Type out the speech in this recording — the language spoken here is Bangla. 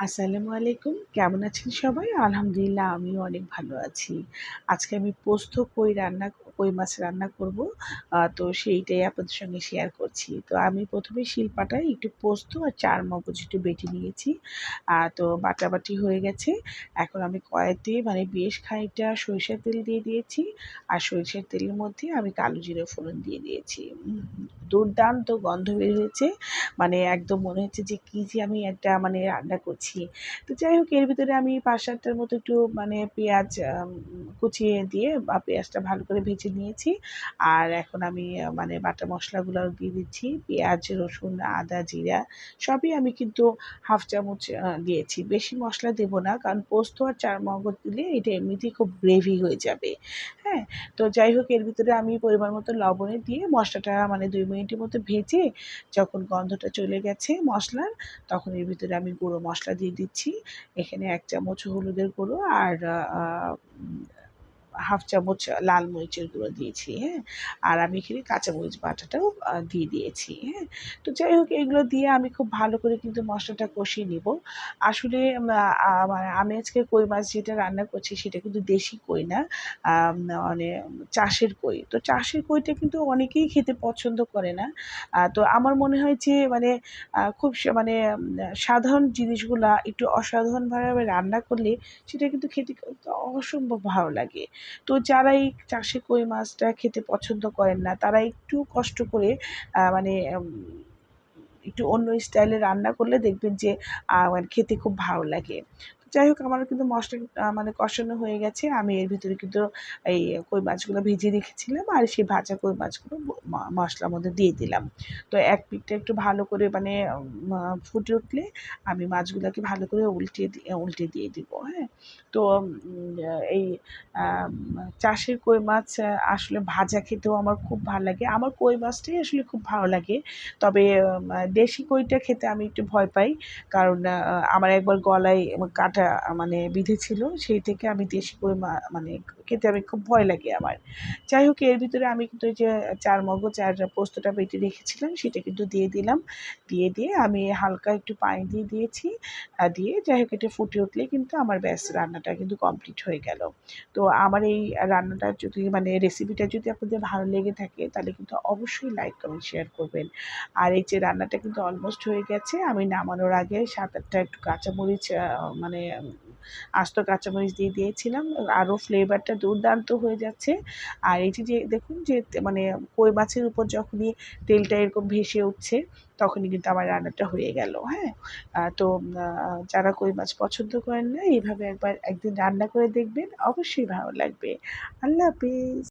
আসসালামু আলাইকুম। কেমন আছেন সবাই? আলহামদুলিল্লাহ আমিও অনেক ভালো আছি। আজকে আমি পোস্ত কই মাছ রান্না করব। তো সেইটাই আপনাদের সঙ্গে শেয়ার করছি। তো আমি ১ম এ শিলপাটায় একটু পোস্ত আর চারমগজ একটু বেটে নিয়েছি। তো বাটাবাটি হয়ে গেছে। এখন আমি কড়াইতে মানে বেশ খানিকটা সরিষার তেল দিয়ে দিয়েছি। আর সরিষার তেলের মধ্যে আমি কালো জিরে ফোড়ন দিয়ে দিয়েছি। দুর্দান্ত গন্ধ বের হয়েছে। মানে একদম মনে হচ্ছে যে কি যে আমি একটা মানে রান্না করছি। তো যাই হোক এর ভিতরে আমি ৫-৭ টার মতো একটু মানে পেঁয়াজ কুচিয়ে দিয়ে বা পেঁয়াজটা ভালো করে ভেজে নিয়েছি। আর এখন আমি মানে বাটা মসলাগুলো দিয়ে দিচ্ছি। পেঁয়াজ, রসুন, আদা, জিরা সবই আমি কিন্তু ১/২ চামচ দিয়েছি। বেশি মসলা দেব না। কারণ পোস্ত আর চারমগজ দিলে এটা এমনিতেই খুব গ্রেভি হয়ে যাবে। হ্যাঁ? তো যাই হোক এর ভিতরে আমি পরিমাণ মতো লবণে দিয়ে মসলাটা মানে ২ মিনিটের মতো ভেজে যখন গন্ধটা চলে গেছে মসলার, তখন এর ভিতরে আমি গুঁড়ো মসলা দিয়ে দিচ্ছি। এখানে ১ চামচ হলুদের গুঁড়ো আর আ উম ১/২ চামচ লাল মরিচের গুঁড়ো দিয়েছি, হ্যাঁ? আর আমি এখানে কাঁচামরিচ বাটাটাও দিয়ে দিয়েছি, হ্যাঁ? তো যাই হোক এগুলো দিয়ে আমি খুব ভালো করে কিন্তু মসলাটা কষিয়ে নিব। আসলে মানে আমি আজকে কই মাছ যেটা রান্না করছি সেটা কিন্তু দেশি কই না। মানে চাষের কই। তো চাষের কইটা কিন্তু অনেকেই খেতে পছন্দ করে না। তো আমার মনে হয় যে মানে খুব মানে সাধারণ জিনিসগুলা একটু অসাধারণভাবে রান্না করলে সেটা কিন্তু খেতে অসম্ভব ভালো লাগে। তো যারা এই চাষে কই মাছটা খেতে পছন্দ করেন না, তারা একটু কষ্ট করে মানে একটু অন্য স্টাইলে রান্না করলে দেখবেন যে মানে খেতে খুব ভালো লাগে। তো যাই হোক আমার কিন্তু মসলা মানে কষানো হয়ে গেছে। আমি এর ভিতরে কিন্তু এই কই মাছগুলো ভেজে রেখেছিলাম আর সেই ভাজা কই মাছগুলো মসলার মধ্যে দিয়ে দিলাম। তো এক পিঠটা একটু ভালো করে মানে ফুটে উঠলে আমি মাছগুলাকে ভালো করে উল্টে দিয়ে দিব, হ্যাঁ? তো এই আম চাষের কই মাছ আসলে ভাজা খেতেও আমার খুব ভাল লাগে। আমার কই মাছটাই আসলে খুব ভালো লাগে। তবে দেশি কইটা খেতে আমি একটু ভয় পাই। কারণ আমার একবার গলায় কাটা মানে বিঁধেছিল। সেই থেকে আমি দেশি কই মানে খেতে আমি খুব ভয় লাগে আমার। যাই হোক এর ভিতরে আমি কিন্তু ওই যে চারমগজ আর পোস্তটা বেটে রেখেছিলাম সেটা কিন্তু দিয়ে দিলাম। দিয়ে আমি হালকা একটু পানি দিয়ে দিয়েছি। দিয়ে যাই হোক এটা ফুটে উঠলেই কিন্তু আমার ব্যাস রান্নাটা কিন্তু কমপ্লিট হয়ে গেল। তো আমার এই রান্নাটা যদি মানে রেসিপিটা যদি আপনাদের ভালো লেগে থাকে তাহলে কিন্তু অবশ্যই লাইক, কমেন্ট, শেয়ার করবেন। আর এই যে রান্নাটা কিন্তু অলমোস্ট হয়ে গেছে। আমি নামানোর আগে ৭-৮ টা একটু কাঁচামরিচ মানে আস্ত কাঁচামরিচ দিয়ে দিয়েছিলাম। আরও ফ্লেভারটা দুর্দান্ত হয়ে যাচ্ছে। আর এই যে দেখুন যে মানে কই মাছের উপর যখনই তেলটা এরকম ভেসে উঠছে, তখনই কিন্তু আমার রান্নাটা হয়ে গেল, হ্যাঁ? তো যারা কই মাছ পছন্দ করেন না, এভাবে একদিন রান্না করে দেখবেন, অবশ্যই ভালো লাগবে। আল্লাহ হাফেজ।